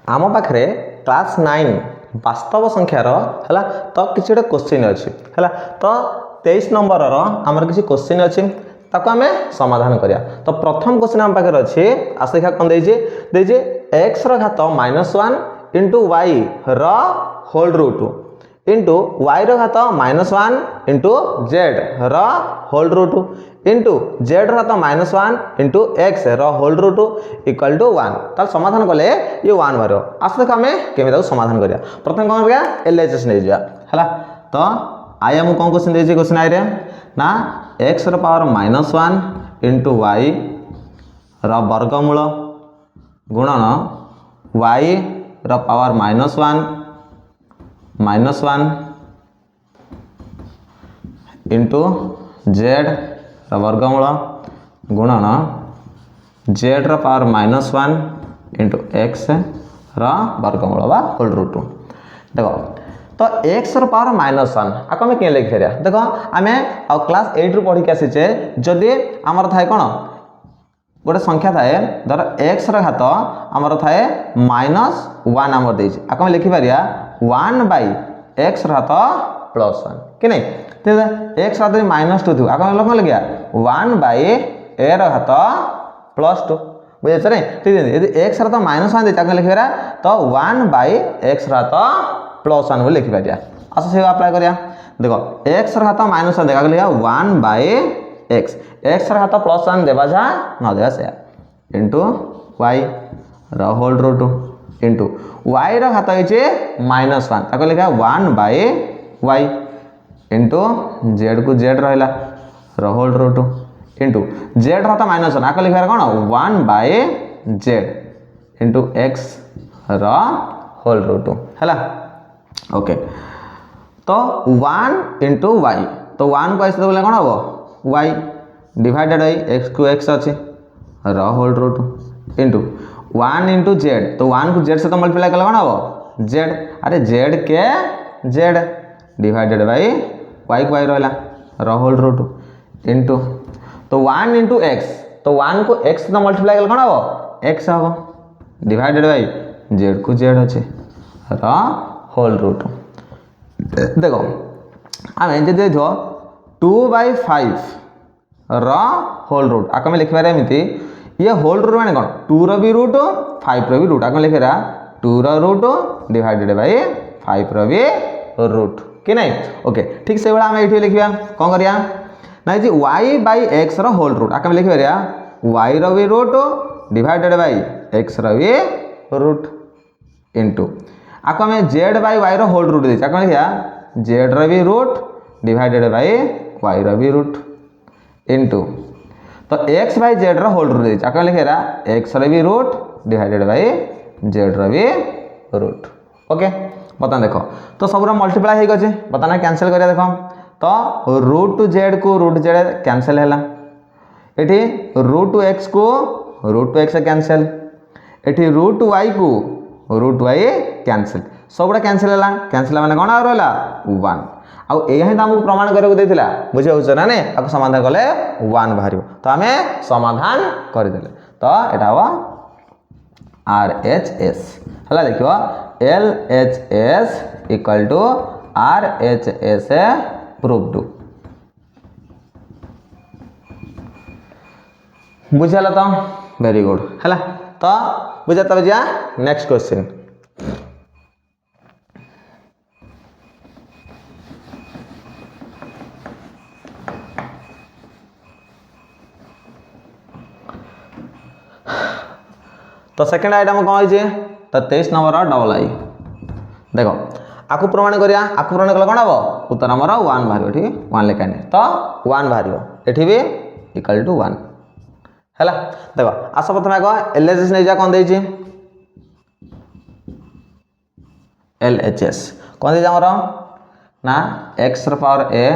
आम पाखे क्लास 9 वास्तव संख्यार है तो किसी गोटे क्वेश्चन अच्छी है तो 23 नंबर आमर किसी क्वेश्चन अच्छी ताको आम समाधान करिया। तो प्रथम क्वेश्चन आम पाखे अच्छी आस देखा कौन देजे एक्स घात -1 into y whole root into y घात -1 into z whole root into z घात -1 into x whole root equal to 1। ताल समाधान कले ये 1 बाहर। आस देख आम केमी समाधान करिया। प्रथम कौन करिया एलएचएस नहीं जा है। तो आई आम कौन क्वेश्चन देछि क्वेश्चन आई रे ना एक्स पावर -1 इंटू वाई वर्गमूल गुणन वाई पावर -1 इंटू जेड वर्गमूल गुणन जेड पावर -1 इंटू एक्स वर्गमूल बा होल रूट। देखो तो एक्स पावर -1 आपको आम क्या लिखि पारिया। देखो आम क्लास 8 रु पढ़ी आसीचे जदि आमर थाए कौन गोटे संख्या थाए धर एक्स घात आमर थाए -1 आमर देछि आपको आम लिखि पारिया 1 बाई एक्स घात +1 कि नहीं। तो एक्स घात -2 थी आपको कौन लिखा 1 बाई ए घात +2 बुझे नहीं। ठीक है यदि एक्स घात -1 देछि आपको लिखि पारिया तो 1 बाई एक्स घात +1 बोली लिखि पारिया। आस से अप्लाई करिया। देखो एक्स घात -1 देखा लिखा 1 बाई एक्स घात +1 देवा जा न देवा से into y whole root into y घात होइछे -1 ताको लिखा 1 बाई वाई इंटू जेड को जेड रहा होल रूट इंटू जेड घात -1 आको लिखा कौन 1 by z into x whole root है। ओके तो 1 इंटू वाई तो 1 को ऐसे बोले कौन हम वाई डिवाइडेड बाई एक्स को एक्स अच्छे whole root into 1 into z तो 1 को जेड से तो मल्टीप्लाई कले कौन हम जेड अरे जेड के जेड डिवाइडेड बाई वाई को वाई रहा होल रूट इंटू तो 1 इंटू एक्स तो 1 को एक्स से तो मल्टीप्लाई कले कौन हम एक्स हम डिवाइडेड बाई जेड को जेड अच्छे होल रूट। देखो आम जब देख 2/5 होल रूट आक लिखि पारे एमती ये होल रूट माने कौन 2 रो भी रूट 5 रो भी रूट आक लिखि 2 रो रूट डिवाइडेड बाई 5 रो भी रूट कि नहीं। ओके ठीक से आम ये लिखा कौन करिया ना जी y by x whole root आक लिखि पारिया वाई रो भी रूट डिवाइडेड बाई एक्स रो भी रूट इंटू आपको आम z by y whole root देछि आपको लिखा जेड रो भी रूट डिवाइडेड बाई वाई रो भी रूट इंटू तो x by z whole root देछि आपको लिखा एक्स रो भी रूट डिवाइडेड बाई जेड रो भी रूट। ओके बता देखो तो सब मल्टीप्लाई हो गए बता कैंसिल करिया। देखो तो रूट जेड को रूट जेड कैंसिल है एठी रूट एक्स को रूट एक्स कैंसिल एठी रूट वाई को रूट वाई कैंसिल सबुटा कैंसिल है कैंसिल माने कौन रहा 1 आउ यही तो आमको प्रमाण करके देथिला बुझे होछ ना ने आपको समाधान कले 1 बाहर तो आमे समाधान कर देले। तो एटा हो RHS हला देखियो LHS equal to RHS proved बुझला। तो वेरी गुड है तो बुझा तब जा नेक्स्ट क्वेश्चन। तो सेकंड आइटम कौन है तो 23 नंबर डबल आई। देखो आपको प्रमाण करिया आपको प्रमाण कले कौन हम उत्तर आमर 1 बाहर ठीक 1 लेखानी तो 1 बाहर एठी भी इक्वल टू 1 है। देखो आस प्रथम आग एलएचएस नहीं जा कौन देछि LHS कौन देछि आमर ना x power a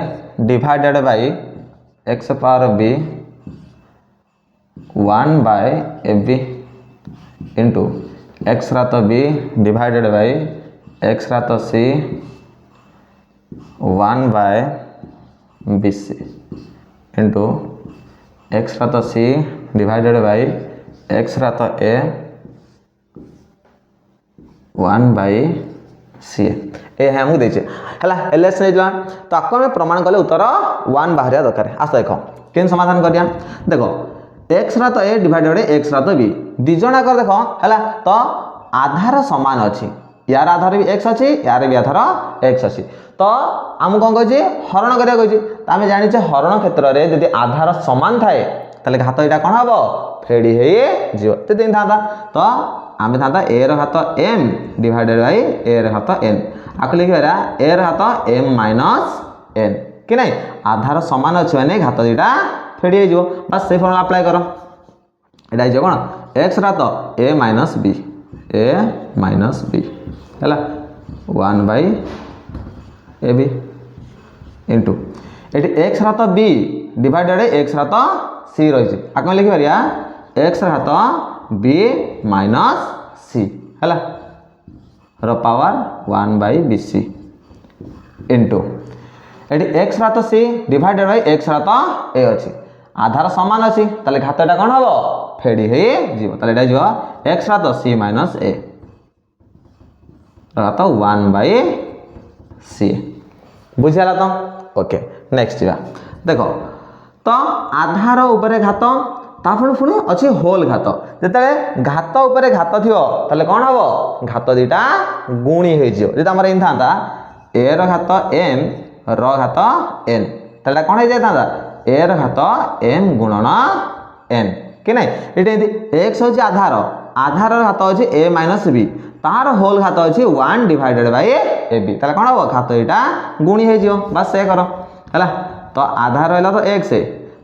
divided by x power b 1 by ab into x रात b डिवाइडेड बाई एक्स रात c 1 by bc into x रात c डिवाइडेड बाई एक्स रात a 1/c ए है हमको देचे हला ls नै जला तो आको में प्रमाण कले उत्तर 1 बाहरिया दरकार आस देखो केन समाधान करिया देखो x रा तो a डिवाइडेड x रा तो b दि जणा कर देखो हला तो आधार समान अछि यार आधार भी x अछि यार भी आधार x अछि तो हम कोन कहै छी हरण करिया कहै छी त हम जानि छै हरण क्षेत्र रे यदि आधार समान थाए तले घात एटा कोन हबो फेडी हे जियो ते दिन था तो आमे था a र घात m डिवाइडेड बाय a र घात n आको लिखिबा a र घात m माइनस n कि नहीं आधार समान अछि माने घात दिटा फेडी हे जियो बस से फॉर्मूला अप्लाई करो एटा जे कोन x रा तो a माइनस b हैला 1/ab इनटू एटी x रा तो b डिवाइडेड x रा तो c रही छै आको लिखि परिया x रा तो b माइनस c हैला र पावर 1/bc इनटू एटी x रा तो c डिवाइडेड बाय x रा तो a अछि आधार समान अछि तले घातटा कोन हबो फेडी हे जीव तले एटा जीव x रा तो c माइनस a रा तो 1/c बुझियाला तो ओके नेक्स्ट जा देखो तो आधार ऊपर घात तापर पुणी अछि होल घात जतले घात ऊपर घात थियो तले कोन हबो घात दिटा गुणी हे जियो जेता हमर इन थांता a र घात m र घात n तले कोन हे जाता a र घात m गुणन n कि नहीं एटे x होची आधार आधार घात होची a माइनस b तार होल घात होची 1 डिवाइडेड बाय ab तले कोन हबो घात एटा गुणी हे जियो बस से करो हला तो आधार रहला तो x है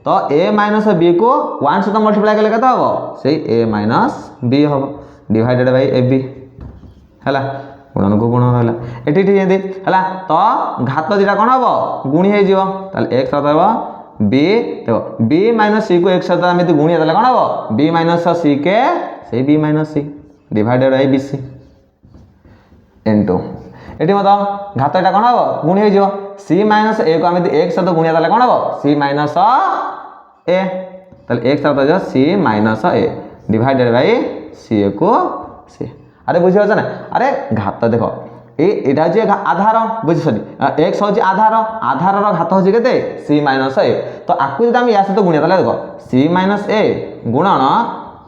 तो a माइनस b को 1 से तो मल्टीप्लाई करले कत हबो से a माइनस b हबो डिवाइडेड बाय ab हला गुणन को गुण रहला एठी ठीक जेंदी हला तो घात दिटा कोन हबो गुणी हे जियो ताले x रहबो b देखो b माइनस c को x साथ हम गुणी ताले कोन हबो b माइनस c के से b minus c divided by bc into एठी मत घात एटा कोन हबो गुणी हे जियो c माइनस a को हम x साथ गुणी ताले कोन हबो c माइनस a ताले x साथ जो c minus a divided by c को c अरे बुझियो छ ना अरे घात देखो एटा जे आधार बुझि सरी x होची आधार आधार रो घात होची केते c माइनस a तो आकु जदा हम या से तो गुणिया ताले देखो c माइनस a गुणन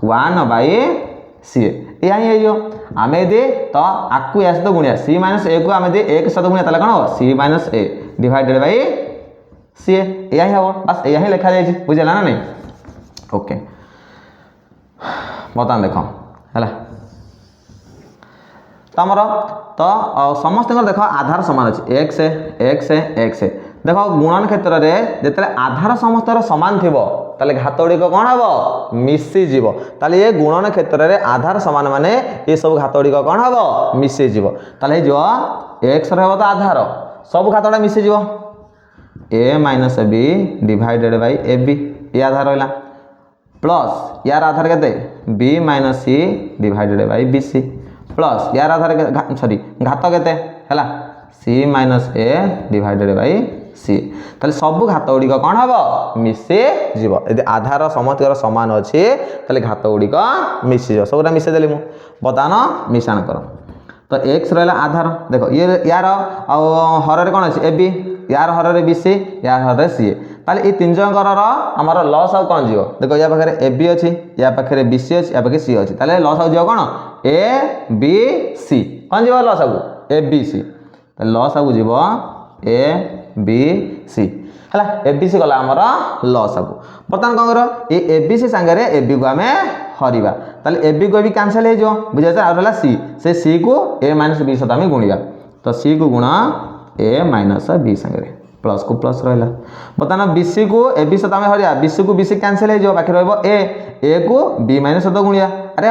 1/c या ही जो आमे दे तो आकु या से तो गुणिया c माइनस a को आमे दे एक साथ गुणिया ताले कोन हो c minus a divided by c या ही हो बस या ही लिखा जाय छी बुझला ना नहीं ओके बता देखो हला तमर तो समस्त देखो आधार समान अछि x देखो गुणन क्षेत्र रे जेतले आधार समस्त समान थिबो ताले घात उडी को कोन हबो मिसी जीवो ताले ये गुणन क्षेत्र रे आधार समान माने ये सब घात उडी को कोन हबो मिसी जीवो ताले जो x रहबो तो आधार सब घातडा मिसी जीवो a minus b divided by ab ये आधार रहला प्लस यार आधार केते b minus c divided by bc plus यार आधार सॉरी घात केते हला c minus a divided by c ताले सब घात उडी को कोन हबो मिसे जीवो यदि आधार समतिर समान अछि ताले घात उडी को मिसी जीवो सबरा मिसे देली मु बतानो मिश्रण करो तो x रहला आधार देखो ये यार हर रे कोन अछि ab यार हर रे bc यार हर रे c ताले ई तीन जन कर हमर लॉस आ कोन जियो देखो या पाखरे ab अछि या पाखरे bc अछि या पाखरे c अछि ताले लॉस आ जियो कोन a b c कोन जियो लॉस आ abc ताले लॉस आ जियो a b c हला abc गला हमर लॉस आ बर्तमान कोन करो ए abc संगे रे ab को हमें हरिबा ताले ab को भी कैंसिल हे जो बुझा जा रहला c से c को a b सता में गुणिया तो c को गुणा a b संगे रे प्लस को प्लस रहला बर्तमान bc को ab सता में हरिया bc को bc कैंसिल हे जो बाकी रहबो a को b सता गुणिया अरे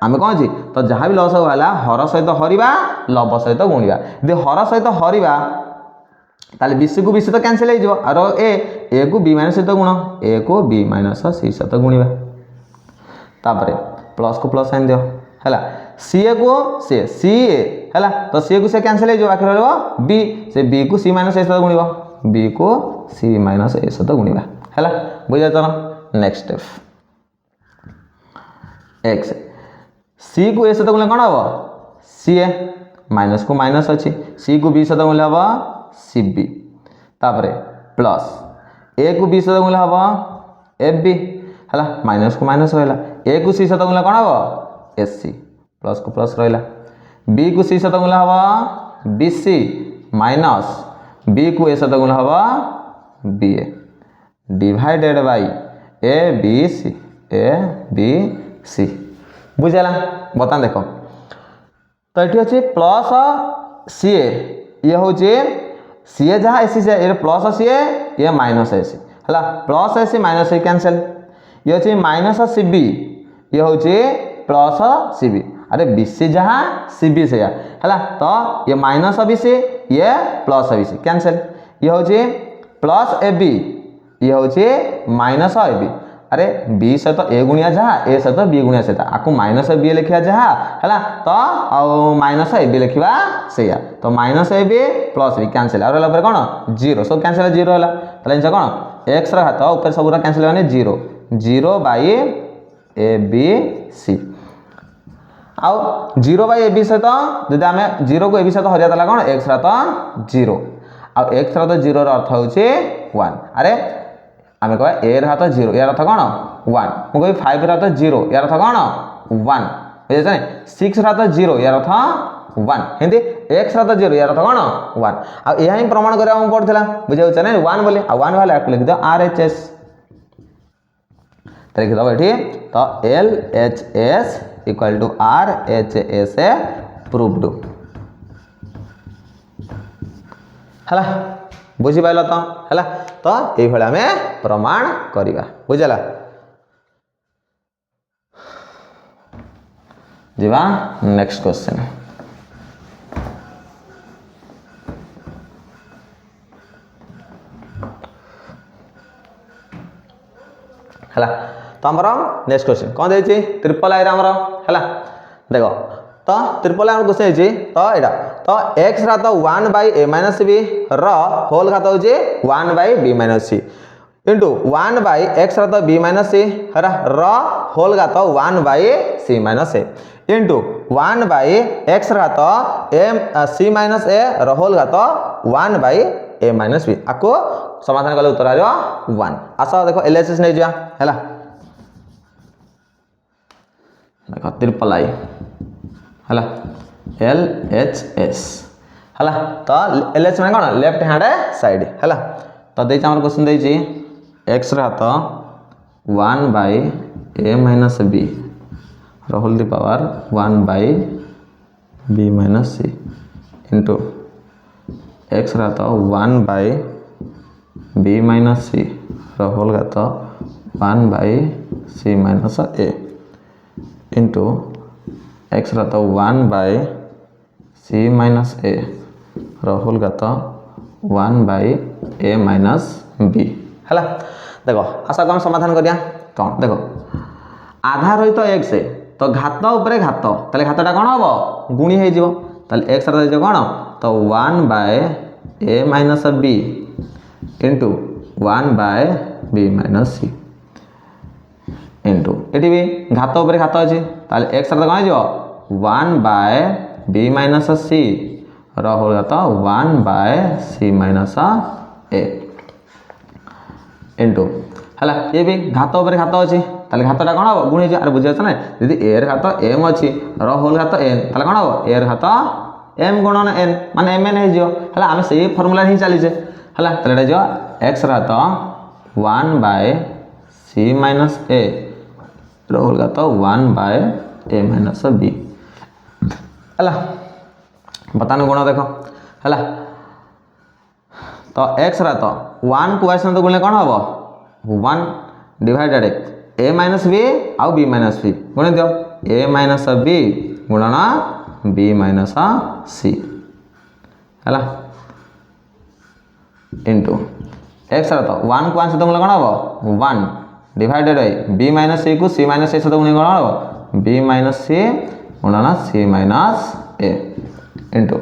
आमे कोन छी तो जहां भी लॉस होला हर सहित हरिबा लब सहित गुणिया यदि हर सहित हरिबा ताले bc को bc तो कैंसिल हे जो और a को b सहित गुण a को b c सहित गुणिबा तापरे प्लस को प्लस साइन दियो हला ca को c हला तो c को से कैंसिल हे जो बाकी रहबो b से b को c a सहित गुणिबा b को c a सहित गुणिबा हला बुझा तो नेक्स्ट स्टेप x c को a सहित गुणले कोन हबो सी ए माइनस को माइनस अच्छी सी को बी सहित गुणिले हम सी बी तापर प्लस ए को बी सहित गुणिले हम एफ बी है माइनस को माइनस रहा ए को सी सहित गुणिले कौन हम एस सी प्लस को प्लस रहा बी को सी सहित गुणिले हम बी सी माइनस बी को ए सहित गुणिले हम B A divided by A B C बुझेगा बता देख तो ये अच्छे प्लस सी ये हूँ सी ए जहाँ एसी से ये प्लस सी ये माइनस एसी है plus AC minus A cancel ये हूँ माइनस सी बी ये हूँ प्लस सी बी अरे बी सी जहाँ सी बी से है तो ये माइनस बी सी ये प्लस बी सी कैंसल ये हूँ प्लस ए बी ये हूँ माइनस ए बी अरे बी सहित ए गुणिया जहाँ ए सहित बी गुणिया सहित आपको माइनस बी लिखा जहाँ है तो आउ माइनस ए बी लिखा से तो minus a b plus B cancel और रहा कौन जीरो सब कैंसल जीरो है जिन कौन एक्स घात ऊपर सब कैंसल माने zero zero by A B c आउ जीरो बाई ए बी सहित जब आम जीरो को ए बी सहित हरिया कौन एक्स घात जीरो आउ एक्स घात जीरो अर्थ हूँ 1 अरे आम कह ए घात जीरो यार अर्थ कौन 1 मुझे 5 घात जीरो यार अर्थ कौन 1 बुझे 6 घात जीरो यार अर्थ 1 हिंदी एक्स घात जीरो यार अर्थ कौन 1 आ यह ही प्रमाण करा पड़ता बुझे 1 बोली आ 1 वाले लिखिद आर एच एस लिखिद ये तो L H S equal to R H S ए प्रूव्ड है बुझिपाल तो है तो ये आम प्रमाण करवा बुझला जीवा नेक्स्ट क्वेश्चन है तो आमर नेक्स्ट क्वेश्चन कौन देखिए ट्रिपल आई आमर है देख तो ट्रिपल आई क्वेश्चन है तो यहाँ तो एक्स घात 1 by a minus b whole घात हूँ 1 by b minus C into 1 by x घात बी माइनस सी है रोल घात 1 by c minus A into 1 by x घात a C minus A role घात 1 बाई ए माइनस बी आपको समाधान कले उत्तर आ 1 आस देख एल एच एस नहीं जा है देख ट्रिपल आई है एल एच एस है तो एल एच मैंने कौन लेफ्ट हैंड साइड है तो देखिए आम क्वेश्चन देखिए एक्स घात 1 by a minus b whole the power 1 by b minus C into x घात 1 by b minus c whole घात 1 by c minus A into x घात 1 by c minus a whole घात 1 by a minus B है देख आशा कौन समाधान करिया कौन देखो आधा रही तो एक्स तो घात उपरे घात ताले घातटा कौन हम गुणी हो एक्स कौन तो 1 by A minus B into 1 by B minus C into ये भी घात उपरे घात अच्छे एक्स कौन हो 1 by B minus c whole घात 1 by C minus A into है ये भी घात उपरे घात अच्छी घातटा कौन हम गुणी अरे बुझे ना यदि ए घात एम अच्छी होल घात एन ताले कौन हम ए घात एम गुणन एन माने एम एन हो आम से फर्मूला ही चलीचे है जो एक्स घात 1 by C minus a whole घात 1 बाय ए माइनस बी है बताने गुण देख है तो एक्स घात 1 को आस गुणे कौन हम 1 डिवाइडेड ए माइनस बी आउ बी माइनस बी गुणे दियो ए माइनस बी गुणन बी माइनस सी है इंटू एक्स घात 1 को 1 सहित गुणे कौन हम 1 डिवाइडेड बी माइनस सी को सी माइनस ए सहित गुणे कौन हम बी माइनस सी गुणन सी माइनस ए इंटू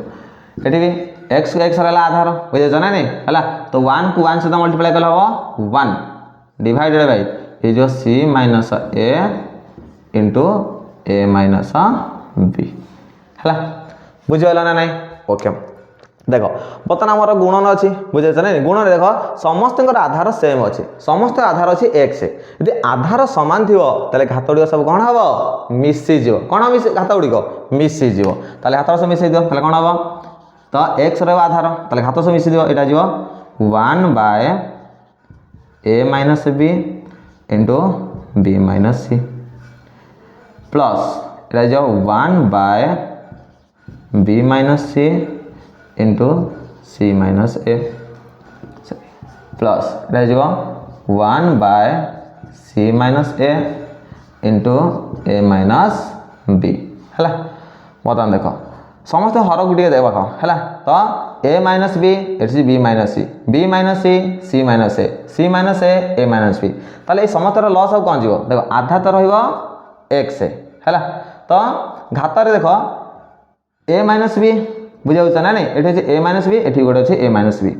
ये भी एक्स एक्स रहा आधार बुझे ना नहीं है तो 1 को 1 सहित मल्टीप्लाई कल हम 1 डिवाइडेड बाई ये जो सी minus A into A minus B है बुझीगला ना नहीं ओके देख बर्तमान आमर गुणन अच्छी बुझे ना गुणन देख समस्त आधार सेम अच्छे समस्त आधार अच्छी एक्स यदि आधार सामान थी ताले घात गुड़िक सब कौन हम मिसीज कौन घात गुड़िक मिसीज ताले घात सब मिसई दियो कौन हम तो एक्स रधार ताले घात सब मिसी दियो यहाँ जीव 1 by A minus B into B minus C plus यहाँ जो 1 by B minus C into C minus A plus यहाँ जो 1 by C minus A into A minus B है बर्तमान देख समस्त हर गुटे देख है तो ए माइनस बी एटी B minus C minus A minus B ताले समस्त लस सब कौन जीव देख आधा तो रक्स है तो घात देख ए माइनस बी बुझे ना नहीं ये ए माइनस बी ये गोटे अच्छे ए माइनस बी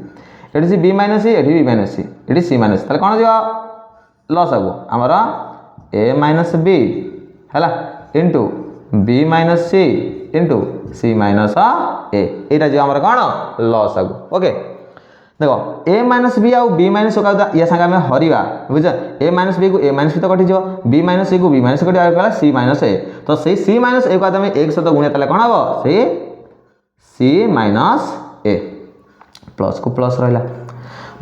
ये बी माइनस सी ये बी माइनस सी ये सी माइनस ताले कौन जीव लस को आमर ए माइनस बी है इंटू बी माइनस सी इंटू सी माइनस ए यहाँ जी आम कौन लस आगु ओके देख ए माइनस बी आउ बी माइनस या सागे आम हरवा बुझे ए माइनस बी को ए माइनस बी तो कटिज बी माइनस सी को बी माइनस कटा सी माइनस ए तो सही सी माइनस ए को आम एक सहित गुणिया ताले कौन हम से सी माइनस ए प्लस को प्लस रहा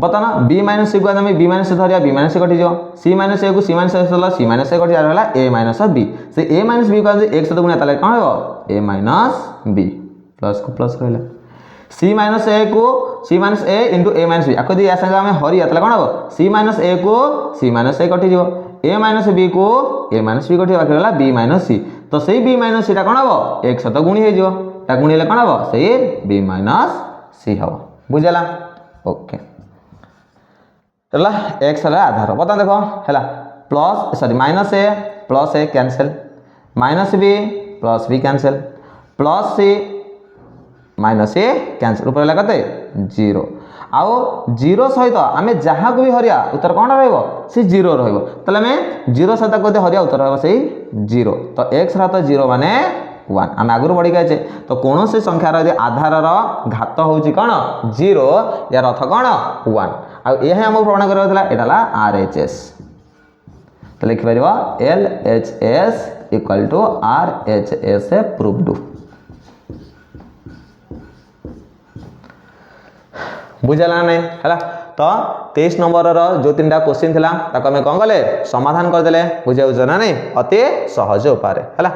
बर्तमान बी माइनस सी को आम बी माइनस धरिया बी माइनस कटिज सी माइनस ए को सी माइनस सी माइनस ए कटि रहा ए माइनस बी से ए माइनस बी को आम एक सहित गुणिया ताले कौन हम ए माइनस बी प्लस को प्लस रहा सी माइनस ए को सी minus A into A minus B आपको या संगे आम हरिया ताले कौन हम सी माइनस ए को सी माइनस ए कटिज ए माइनस बी को ए माइनस बी कटि बाकी रहा बी माइनस सी तो सही बी माइनस सीटा कौन हम एक सहित गुणी हो गुणी कौन हम सही बी माइनस सी हम बुझेगा ओके एक्स आधार बता देख है plus sorry minus A cancel minus B plus B cancel plus C minus A cancel ऊपर है कते 0 आउ 0 सहित आम जहाँ को भी हरिया उत्तर कौन सी 0 रही 0 सहित को हरिया उत्तर रहा से 0 तो एक्स तो 0 माने 1 आम आगुरी बढ़ी गए तो कौन से संख्यार यदि आधार घात हूँ कौन 0 यार अर्थ कौन 1 आम आमको प्रमाण कराला आर एच एस तो लिखिपर L H S equal to R H S proved बुझेगा नहीं है तो 23 नंबर जो 3टा क्वेश्चन था आम कौन कले समाधान करदे बुझे ना नहीं अति सहज उपाय है।